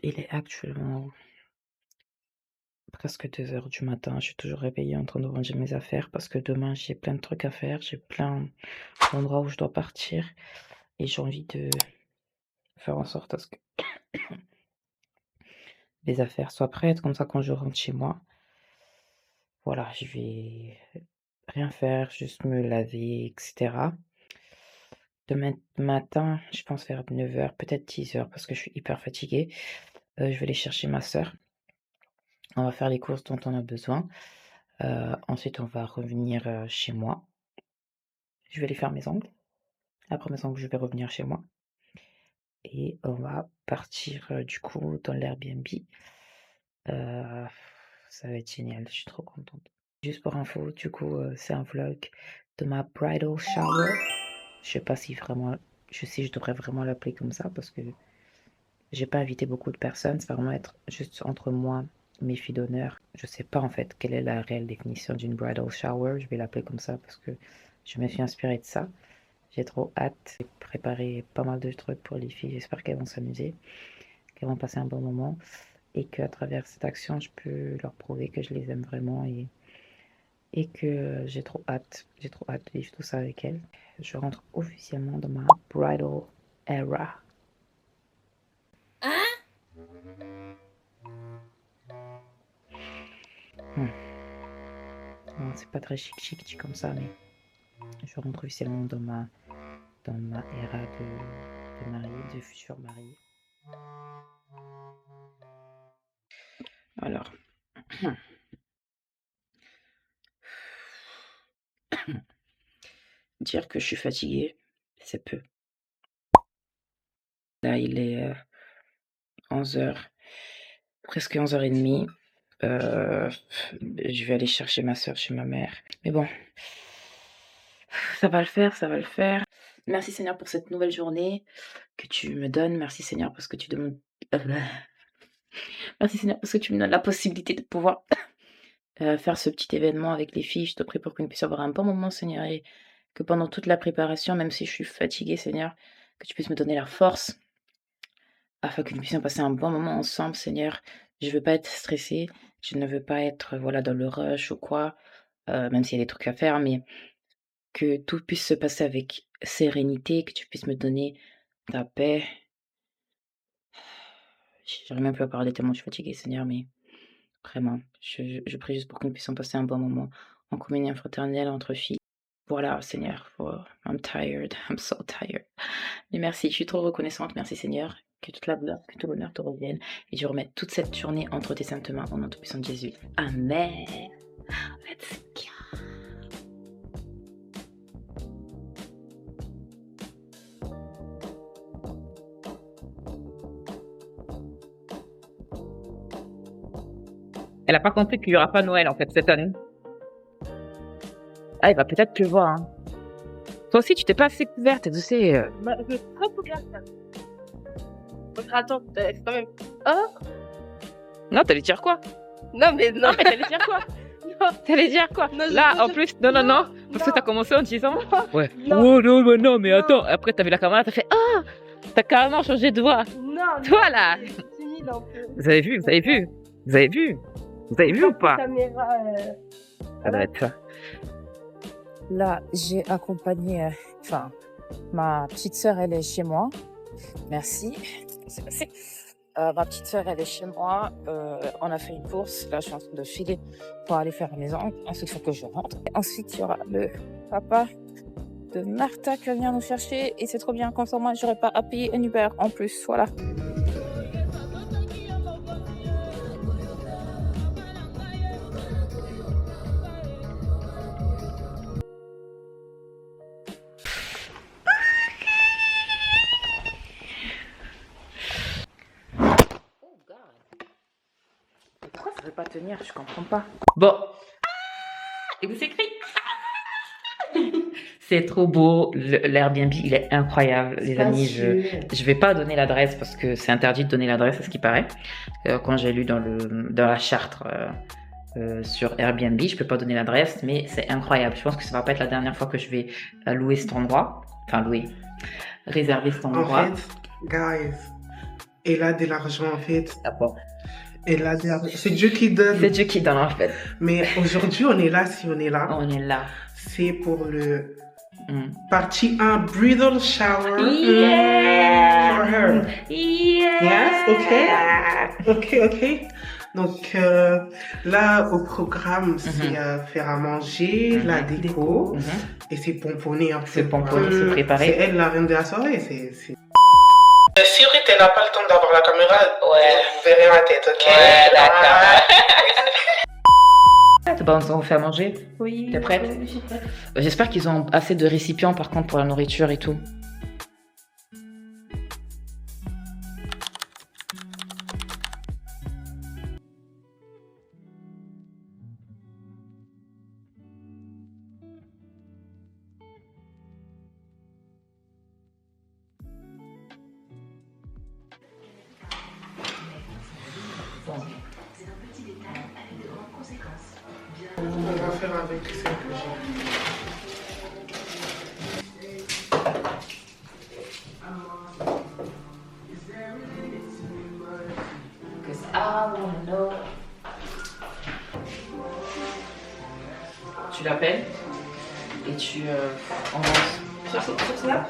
Il est actuellement presque 2 heures du matin. Je suis toujours réveillée en train de ranger mes affaires parce que demain j'ai plein de trucs à faire. J'ai plein d'endroits où je dois partir et j'ai envie de faire en sorte à ce que les affaires soient prêtes. Comme ça, quand je rentre chez moi, voilà, je vais rien faire, juste me laver, etc. Demain matin, je pense vers 9 heures, peut-être 10 heures parce que je suis hyper fatiguée. Je vais aller chercher ma sœur. On va faire les courses dont on a besoin. Ensuite, on va revenir chez moi. Je vais aller faire mes ongles. Après mes ongles, je vais revenir chez moi. Et on va partir du coup dans l'Airbnb. Ça va être génial, je suis trop contente. Juste pour info, du coup, c'est un vlog de ma bridal shower. Je sais pas si vraiment, je devrais vraiment l'appeler comme ça parce que j'ai pas invité beaucoup de personnes. Ça va vraiment être juste entre moi, mes filles d'honneur. Je sais pas en fait quelle est la réelle définition d'une bridal shower. Je vais l'appeler comme ça parce que je me suis inspirée de ça. J'ai trop hâte. J'ai préparé pas mal de trucs pour les filles. J'espère qu'elles vont s'amuser, qu'elles vont passer un bon moment et qu'à travers cette action, je peux leur prouver que je les aime vraiment et que j'ai trop hâte. J'ai trop hâte de vivre tout ça avec elles. Je rentre officiellement dans ma bridal era. Non, c'est pas très chic dit comme ça, mais je rentre officiellement dans ma era de mariée, de futur mariée. Alors, dire que je suis fatiguée, c'est peu. Là, il est 11 heures, presque 11h30. Je vais aller chercher ma soeur chez ma mère. Mais bon, ça va le faire, ça va le faire. Merci Seigneur pour cette nouvelle journée que tu me donnes. Merci Seigneur parce que tu demandes... Merci Seigneur parce que tu me donnes la possibilité de pouvoir faire ce petit événement avec les filles. Je te prie pour que nous puissions avoir un bon moment Seigneur et que pendant toute la préparation, même si je suis fatiguée Seigneur, que tu puisses me donner la force afin que nous puissions passer un bon moment ensemble Seigneur. Je ne veux pas être stressée, je ne veux pas être voilà, dans le rush ou quoi, même s'il y a des trucs à faire, mais que tout puisse se passer avec sérénité, que tu puisses me donner ta paix. J'arrive même plus à parler tellement je suis fatiguée, Seigneur, mais vraiment, je prie juste pour que nous puissions passer un bon moment en communion fraternelle entre filles. Voilà, Seigneur, I'm tired, I'm so tired. Mais merci, je suis trop reconnaissante, merci Seigneur, que toute la gloire, que tout l'honneur te revienne, et je remets toute cette journée entre tes saintes mains, au nom tout-puissant de Jésus. Amen. Let's go. Elle a pas compris qu'il y aura pas Noël en fait cette année. Ah, il va peut-être pleuvoir. Hein. Toi aussi, tu t'es pas assez couverte, tu sais. Je suis trop couverte. Attends, c'est quand même. Oh Non, t'allais dire quoi? Non, mais non. Ah, mais t'allais dire quoi? Non. T'allais dire quoi? Non, là, en plus, non, parce que t'as commencé en disant. Ouais. Oh non, mais attends. Après, t'avais la caméra, t'as fait. Ah, t'as carrément changé de voix. Non. Toi là. Timide un peu. Vous avez vu ou pas? Caméra. Ça doit être ça. Là, j'ai accompagné, ma petite sœur, elle est chez moi. Merci. C'est passé. Ma petite sœur, elle est chez moi. On a fait une course. Là, je suis en train de filer pour aller faire mes ongles. Ensuite, il faut que je rentre. Ensuite, il y aura le papa de Martha qui va venir nous chercher. Et c'est trop bien. Comme ça, moi, j'aurais pas à payer un Uber en plus. Voilà. Pourquoi ça veut pas tenir? Je comprends pas. Bon. Et vous écrit. C'est trop beau. L'Airbnb, il est incroyable, les amis. Je vais pas donner l'adresse parce que c'est interdit de donner l'adresse, à ce qui paraît. Quand j'ai lu dans la charte sur Airbnb, je peux pas donner l'adresse, mais c'est incroyable. Je pense que ça va pas être la dernière fois que je vais louer cet endroit. Enfin, réserver cet endroit. En fait, guys, Elle a de l'argent en fait. Ah bon. Elle a de l'argent. C'est Dieu qui donne. C'est Dieu qui donne en fait. Mais aujourd'hui, on est là, si on est là, On est là. c'est pour le partie 1 bridal shower for her. Yes, ok. Donc là, au programme, c'est faire à manger, la déco, et c'est pomponner un peu. C'est pomponner, c'est préparer. C'est elle la reine de la soirée. Si Rit, elle n'a pas le temps d'avoir la caméra, vous verrez ma tête, ok? Ouais, d'accord. Bon, on fait à manger? Oui. T'es prête? Oui, je suis prête. J'espère qu'ils ont assez de récipients par contre pour la nourriture et tout. On va faire avec celle que j'ai. Tu l'appelles et tu envoies. Sur Snap?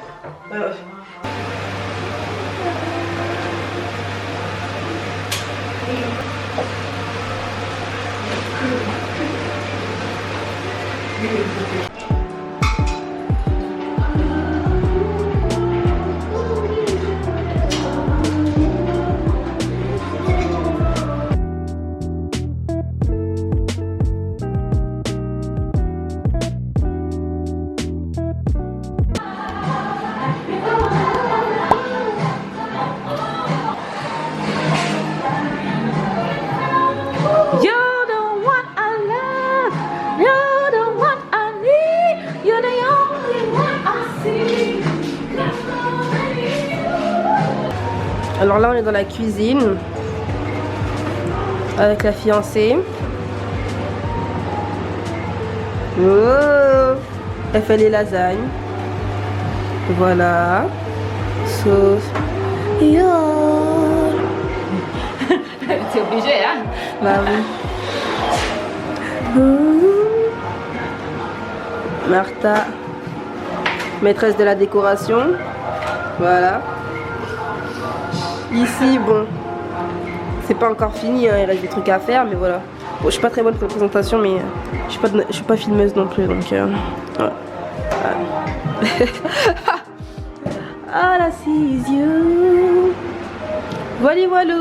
Alors là, on est dans la cuisine avec la fiancée. Oh, elle fait les lasagnes. Voilà. Sauce. Yo. T'es obligé, hein? Bah oui. Martha, maîtresse de la décoration. Voilà. Ici, bon, c'est pas encore fini, hein, il reste des trucs à faire, mais voilà. Bon, je suis pas très bonne pour la présentation, mais je suis pas filmeuse non plus, donc voilà. All I see is you. Voilà, voilà.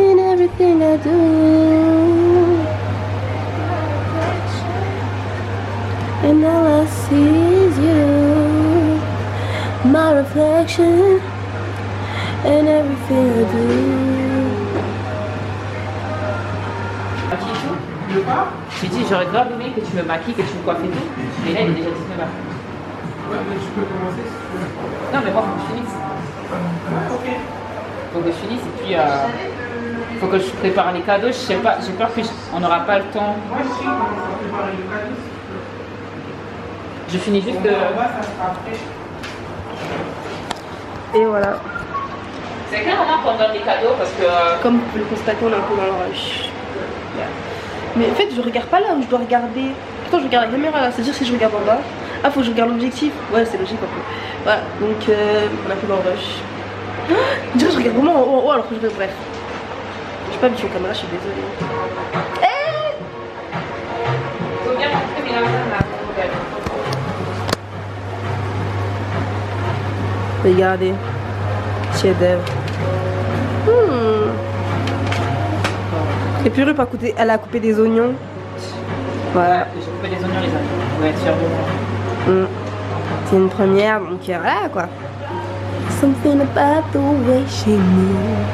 In everything I do. And all I see is you. My reflection. And everything I do. Le pas? Tu dis, j'aurais grave aimé que tu me maquilles, que tu me coiffes et tout. Mais là, il est déjà 19h. Ouais, mais tu peux commencer si tu veux. Non, mais moi, faut que je finisse. Ok. Faut que je finisse et puis faut que je prépare les cadeaux. Je sais pas, j'ai peur qu'on n'aura pas le temps. Moi, je sais comment on va préparer le cadeau. Je finis juste. Ça sera après. Et voilà. C'est quel moment qu'on donne les cadeaux parce que. Comme vous pouvez le constater, on est un peu dans le rush. Mais en fait, je regarde pas là où je dois regarder. Pourtant, je regarde la caméra là. C'est-à-dire si je regarde en bas. Ah, faut que je regarde l'objectif. Ouais, c'est logique un peu. Voilà, donc on est un peu dans le rush. Je dirais que je regarde vraiment en haut alors que je regarde. Bref. Je suis pas habituée aux caméras, je suis désolée. Faut bien montrer mes lasagnes là. Regardez. Chef-d'œuvre. Et puis elle a coupé des oignons. Voilà. J'ai coupé les oignons, les amis. Vous pouvez être sûr de moi. C'est une première, donc voilà quoi. Something about the way she moves.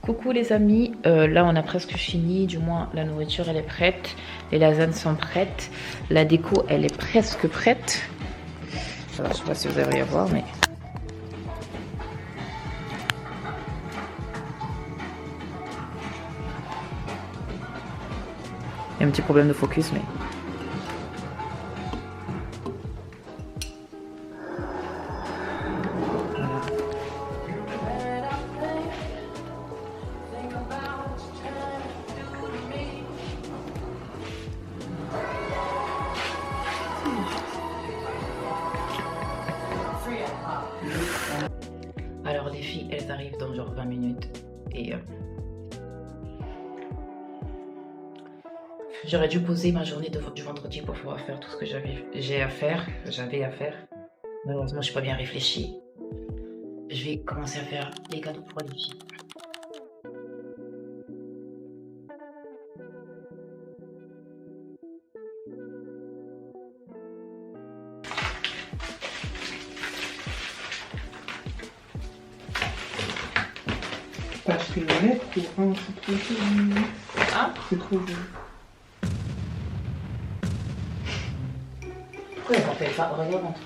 Coucou les amis, là on a presque fini, du moins la nourriture elle est prête, les lasagnes sont prêtes, la déco elle est presque prête. Alors je sais pas si vous allez voir mais y a un petit problème de focus, mais... Alors les filles, elles arrivent dans genre 20 minutes et j'aurais dû poser ma journée du vendredi pour pouvoir faire tout ce que j'avais à faire. Malheureusement, je n'ai pas bien réfléchi. Je vais commencer à faire les cadeaux pour les filles. T'as acheté une lettre ou un, c'est trop joli. Ah, C'est trop joli. pourquoi elle m'appelle pas? Regarde en tout.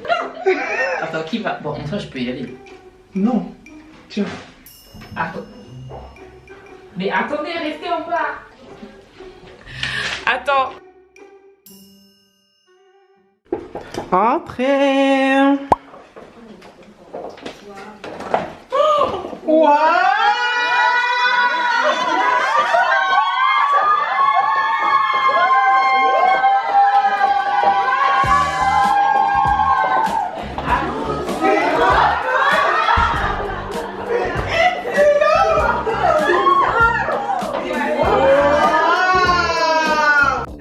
Attends, qui va? Bon, en soi, je peux y aller. Non. Tiens. Attends. Mais attendez, restez en bas. Attends. Entrez. Wow.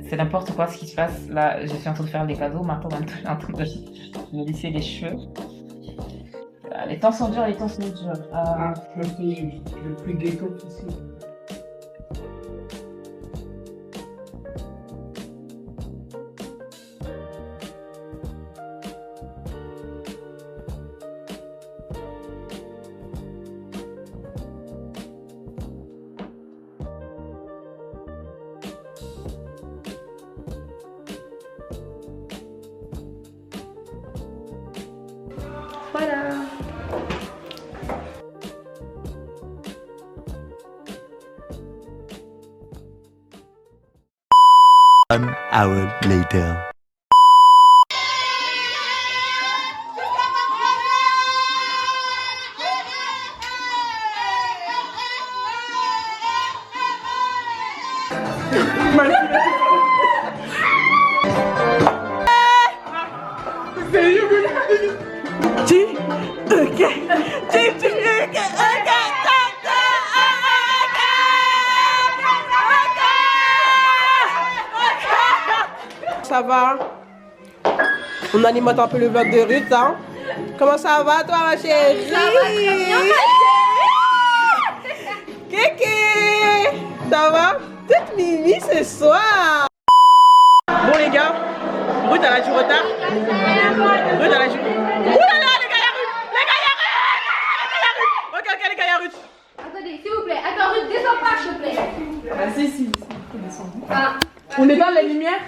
C'est n'importe quoi ce qui se passe. Là, je suis en train de faire les cadeaux. Maintenant, je suis en train de lisser les cheveux. Les temps sont durs, les temps sont durs. Je fais le plus ghetto possible. Voilà. 1 hour later. Ça va? On alimente un peu le vlog de Ruth, hein? Comment ça va, toi, ma chérie? Ça va très bien, ma Kéké! Ça va? Toute mimi ce soir! Bon, les gars, Ruth, elle a du retard. Ruth, elle a du... Ouh là là, les gars, y'a Ruth! Les gars, y'a Ruth! Ok, ok, les gars, y'a Ruth. Attendez, s'il vous plaît. Attends, Ruth, descends pas, s'il te plaît. Ah, si. Ah. On éteint la lumière?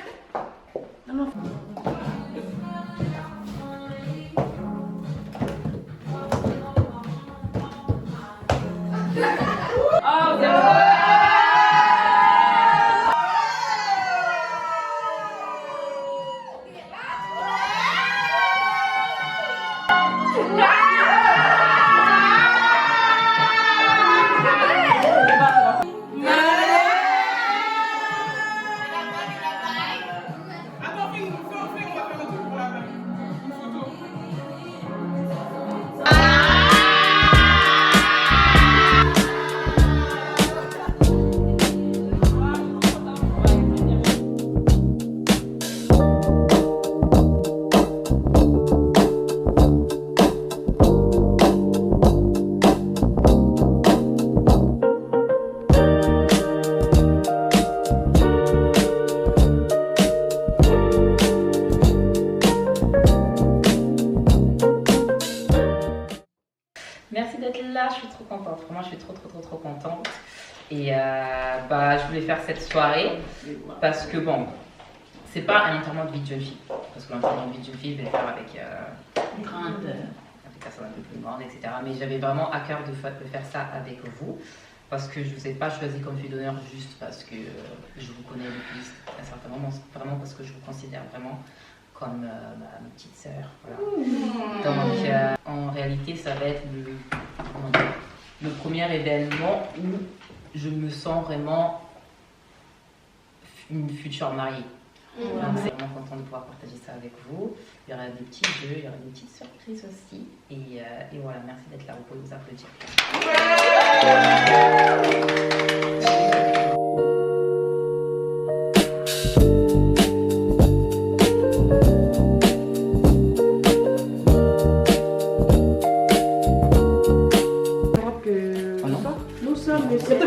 Merci d'être là, je suis trop contente. Vraiment, je suis trop contente. Et je voulais faire cette soirée parce que bon, c'est pas un enterrement de vie de jeune fille. Parce que l'enterrement de vie de jeune fille, je vais le faire avec une grande personne un peu plus grande, etc. Mais j'avais vraiment à cœur de faire ça avec vous. parce que je ne vous ai pas choisi comme fille d'honneur juste parce que je vous connais depuis un certain moment, vraiment parce que je vous considère vraiment comme ma petite sœur. Voilà. Donc en réalité, ça va être le premier événement où je me sens vraiment une future mariée. Donc c'est vraiment content de pouvoir partager ça avec vous. Il y aura des petits jeux, il y aura des petites surprises aussi. Et voilà, merci d'être là, vous pouvez vous applaudir.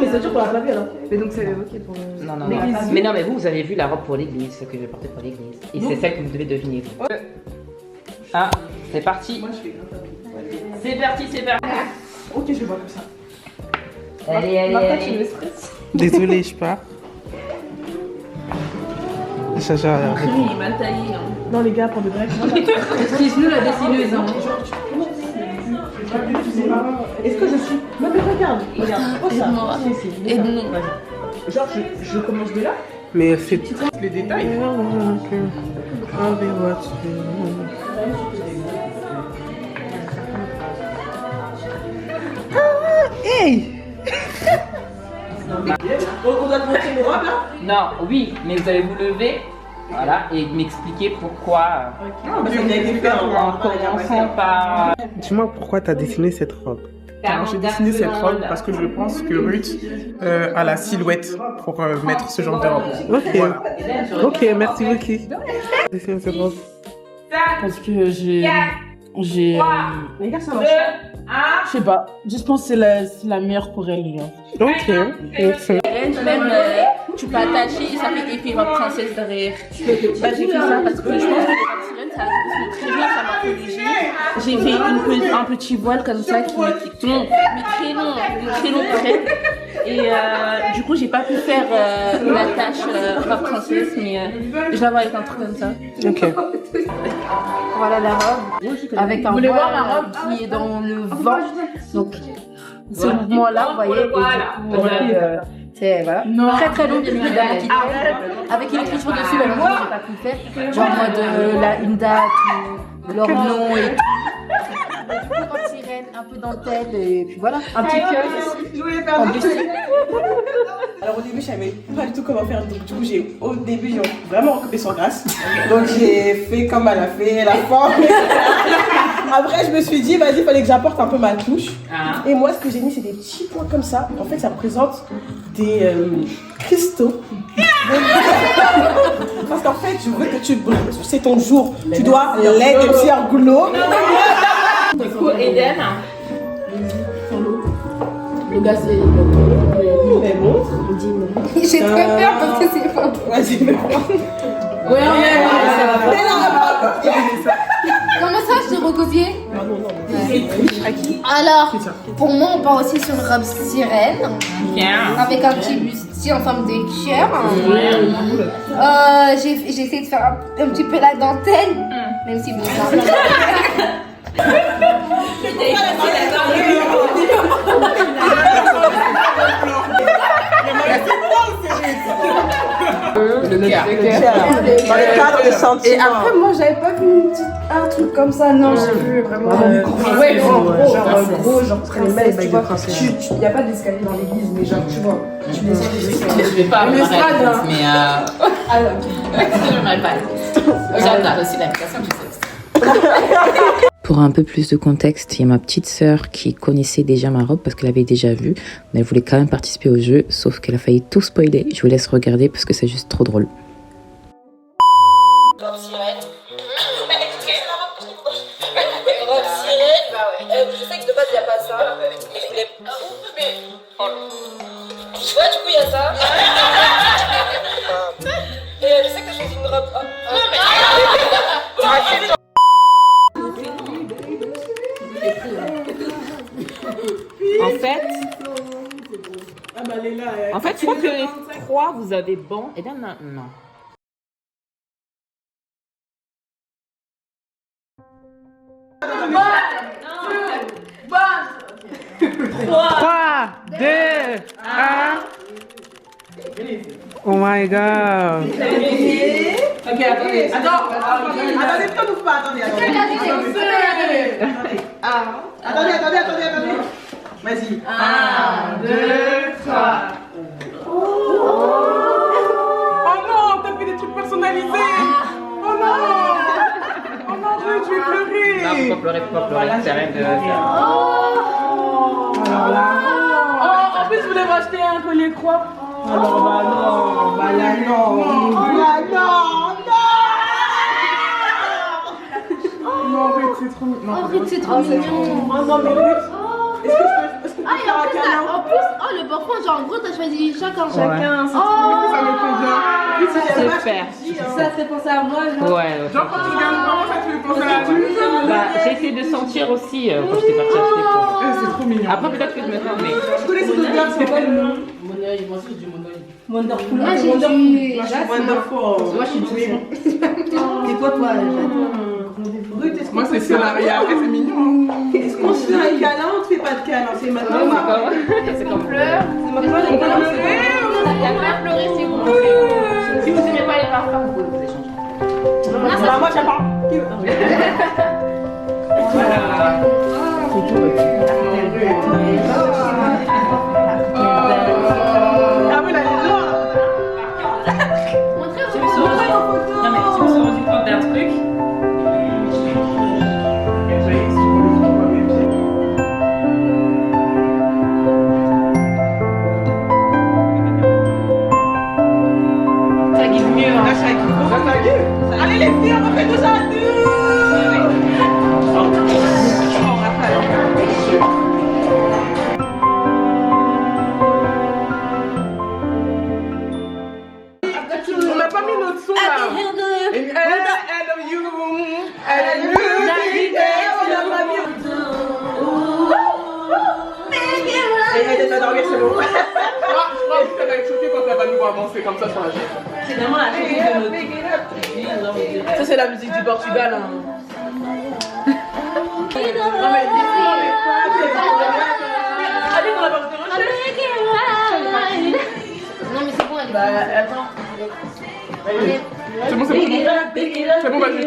Mais c'est sûr qu'on l'a pas vu alors. Mais donc c'est ok pour Non, mais non, mais vous avez vu la robe pour l'église, ce que je portais pour l'église. Et c'est celle que vous devez deviner. Ah, c'est parti. C'est parti, c'est parti. Ok, je vais voir comme ça. Allez. Désolée, je pars. Chacha, Il est mal taillé. Non, les gars, pour de vrai. Excuse-nous la dessineuse. Est-ce que je suis. Non, mais regarde. Aide-moi. Aide-nous. Genre, je commence de là. mais c'est Les détails. Hey! On doit te montrer les robes là? Non, oui, mais vous allez vous lever, voilà, et m'expliquer pourquoi. Non, parce qu'on a été fait En commençant par. Dis-moi pourquoi tu as dessiné cette robe. Alors, j'ai dessiné cette robe parce que je pense que Ruth a la silhouette pour mettre ce genre de robe. Ok, Voilà. ok, merci Vicky. Dessiné cette robe. Parce que j'ai. Les gars, ça marche. Je sais pas. Je pense que c'est la meilleure pour elle, genre. Ok, merci. Même tu peux attacher et ça fait effet robe princesse derrière. Bah, j'ai fait ça parce que je pense que les robes sirènes ça a très bien sa morphologie. J'ai fait un petit voile comme ça qui est long, mais très long près. Et du coup j'ai pas pu faire la tâche robe princesse, mais je la vois avec un truc comme ça. Ok. Voilà la robe avec un voile qui est dans le vent. Donc ce mouvement-là, vous voyez, et du coup, c'est voilà. Très long, bien évidemment, avec une écriture dessus, mais moi j'ai pas pu le faire. Genre en mode une date ou leur nom et tout. Sirène, un peu dentelle et puis voilà, un petit cœur aussi. Je voulais faire du Alors au début je savais pas du tout comment faire, donc du coup j'ai vraiment recoupé sur grâce. Donc j'ai fait comme elle a fait la forme. Après je me suis dit vas-y, il fallait que j'apporte un peu ma touche. Et moi ce que j'ai mis c'est des petits points comme ça. En fait ça représente des cristaux. Parce qu'en fait je veux que c'est ton jour, tu dois les des petits glow. Du coup Eden, le gars c'est Mais bon, j'ai très peur parce que c'est pas. vas-y mais Ouais. Comment ça, je t'ai recopié? Alors, pour moi, on part aussi sur une robe sirène. Avec un petit bustier en forme de cœur. J'ai essayé de faire un petit peu la dentelle. Même si bon, le cœur. Dans le cadre de sentiments. Et après, moi, j'avais pas vu un truc comme ça. Non, j'ai vu vraiment. Ouais, gros, genre princesse, tu vois. Il n'y a pas d'escalier dans l'église, mais genre, tu vois. Tu descends des escaliers. Je vais pas Le stade, hein. mais Alors, j'aimerais pas. J'adore aussi l'application du sexe. Pour un peu plus de contexte, il y a ma petite sœur qui connaissait déjà ma robe parce qu'elle avait déjà vu, mais elle voulait quand même participer au jeu, sauf qu'elle a failli tout spoiler. Je vous laisse regarder parce que c'est juste trop drôle. Robe sirène. Robe sirène. Je sais que de base il n'y a pas ça, mais je voulais. Tu vois, du coup il y a ça. Et je sais que je fais une robe. En fait, je crois que les trois, vous avez bon. Et là, non. Bon. 3, 2, Oh my god. Ok, attendez. Attendez, pourquoi n'ouvre pas? Attendez. Attendez. Vas-y. 1, 2, 3. Oh non, t'as fait des trucs personnalisés. Oh non. Oh non, je vais pleurer. Non, faut pas pleurer, c'est rien de faire. Alors là. Oh, en plus, vous voulez m'acheter un collier croix. Alors bah non. Bah là non. Non, Ruth, c'est trop mignon. Oh, Ruth, c'est trop mignon. Non mais Ruth, est-ce que je peux Ah, et en plus, en plus, le parfum, genre, en gros, t'as choisi chacun. Chacun, c'est Oh, Ça me convient. Super. ça fait penser à moi, genre. Ouais, Genre, quand tu regardes vraiment ça, tu veux penser à la vie. bah, j'ai essayé de sentir aussi quand j'étais partie acheter pour. C'est trop mignon. Après, peut-être que je me trompe, mais. Je connais cette odeur, c'est quoi le nom? Wonderful. Moi, j'ai du. Wonderful. Moi, je suis du. Et toi, Ruth, est-ce Moi, c'est salarial. C'est mignon. Est-ce qu'on se fait un câlin ou on ne fait pas de câlin? C'est maintenant. C'est comme pleurs. C'est maintenant les câlins. Il y a pas à pleurer si vous. Si vous aimez pas les parfums, vous pouvez vous échanger. Bah, moi, j'aime pas. Voilà. Ah oui, là, elle est loin. Je me suis rendu compte d'un truc. Ça guide mieux. Hein. Allez les filles, on fait tout ça à deux. On n'a pas mis notre son là. I love you. I love you. Elle est dormir, c'est bon. Je crois que ça va être choqué quand elle va nous voir danser comme ça sur la chaîne. C'est vraiment la musique de notre. Ça, c'est la musique du Portugal. Hein. Non, mais allez, on va pas vous déranger. Non, mais c'est bon, elle Bah, attends. C'est bon, c'est bon. C'est bon, vas-y.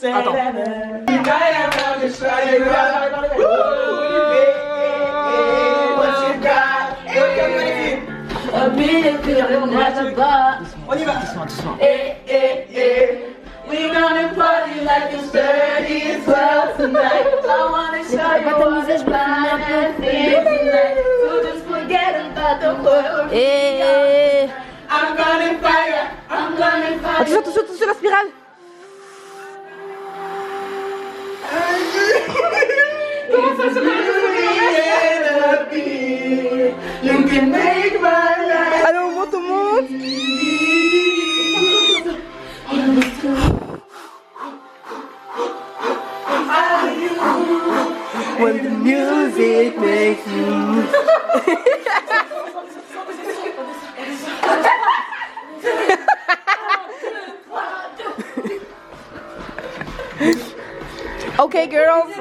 Attends. On y va. We're gonna party like it's 30 well tonight. I wanna show you what it's like tonight. So just forget about the world. I'm gonna fire. I'm gonna fire. Attention, la spirale. Comment ça se passe? You can make my life. Allez, on monte. When the music makes you move. Okay, girls.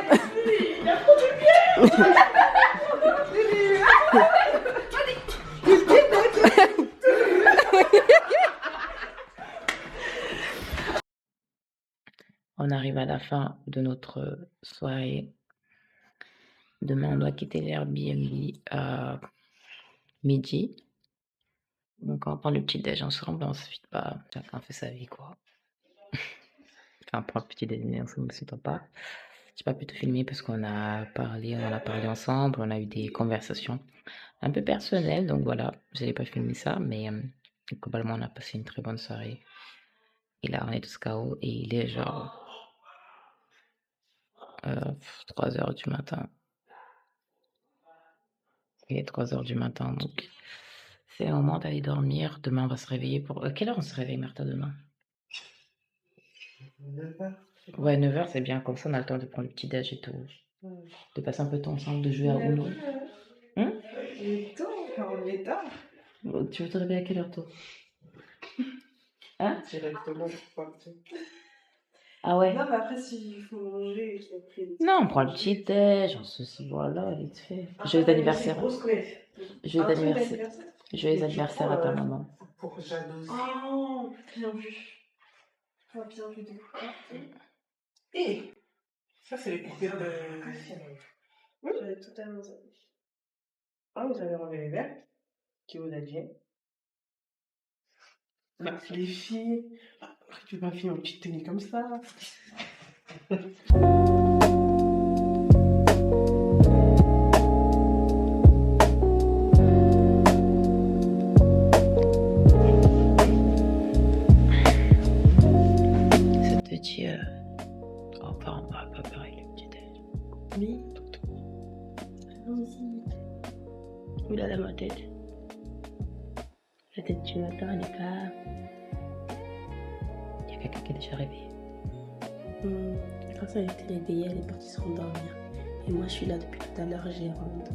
On arrive à la fin de notre soirée. Demain, on doit quitter l'Airbnb à midi. Donc, on va prendre le petit déj ensemble. Ensuite, bah, chacun fait sa vie, quoi. Enfin, prendre le petit déjeuner ensemble, si t'en pas. J'ai pas pu te filmer parce qu'on a parlé ensemble. On a eu des conversations un peu personnelles. Donc, voilà, je n'ai pas filmé ça. Mais globalement, on a passé une très bonne soirée. Et là, on est tous KO. Et il est genre 3h du matin. Il est 3h du matin, donc c'est le moment d'aller dormir. Demain, on va se réveiller pour... quelle heure on se réveille, Martha, demain? 9h. Ouais, 9h, c'est bien. Comme ça, on a le temps de prendre le petit-déj et tout. De passer un peu de temps ensemble, de jouer à Uno. Hein? On est tard. Tu veux te réveiller à quelle heure, toi? Hein? Directement pour partir. Ah ouais? Non, mais après, s'il faut manger, je l'ai pris. Non, on prend le petit-déj, on se... Voilà, vite fait. Joyeux anniversaire. Joyeux anniversaire. Joyeux anniversaire à ta maman. Pour jalousie. Oh, bien vu. Oh, bien vu de ouf. Et ça, c'est les poupées de... J'avais totalement zappé. Ah, vous avez enlevé les verres qui vous a dit. Merci les filles. Ah, tu m'as fait une petite tenue comme ça. Ça te dit... Enfin, on va pas pareil le petit déj. Oui. Allons-y. Oulala, ma tête. La tête du matin, elle est pas... Il y a quelqu'un qui est déjà réveillé. Quand elle était réveillée, elle est partie se rendormir. Et moi, je suis là depuis tout à l'heure, j'ai rendu.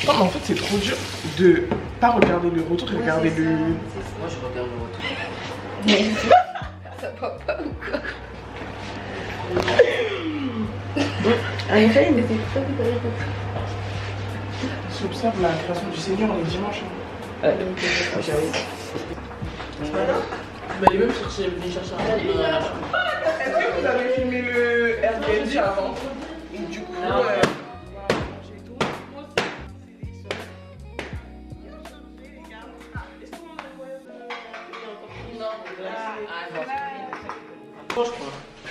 Non, mais en fait, c'est trop dur de pas regarder le retour et regarder le... Moi, je regarde le retour. Ça va pas ou quoi? En effet, mais c'est très bien. J'observe la création du Seigneur les dimanches. Ouais. Mais les mêmes venez chercher un peu. Est-ce que vous avez filmé le Airbnb avant? Et du coup...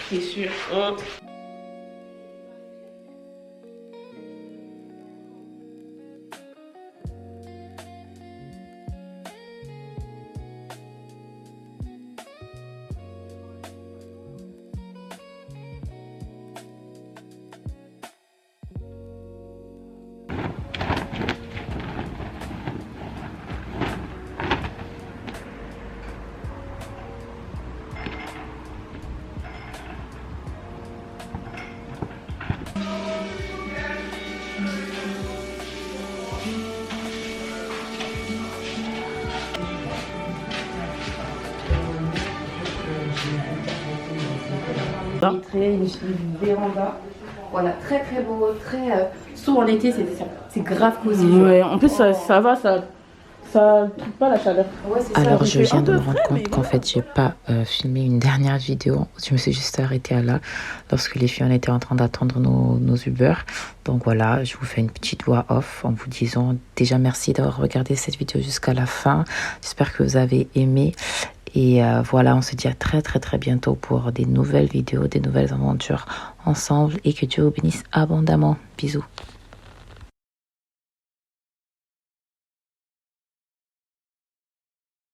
C'est sûr. Une véranda. Voilà, très très beau, très... Surtout en été, c'est grave cosy. Ouais, en plus ça va, ça trouve pas la chaleur. Ouais, c'est Alors ça, je viens de me rendre compte qu'en fait j'ai pas filmé une dernière vidéo. Je me suis juste arrêtée à là lorsque les filles on était en train d'attendre nos Uber. Donc voilà, je vous fais une petite voix off en vous disant déjà merci d'avoir regardé cette vidéo jusqu'à la fin. J'espère que vous avez aimé. Et voilà, on se dit à très très très bientôt pour des nouvelles vidéos, des nouvelles aventures ensemble et que Dieu vous bénisse abondamment. Bisous.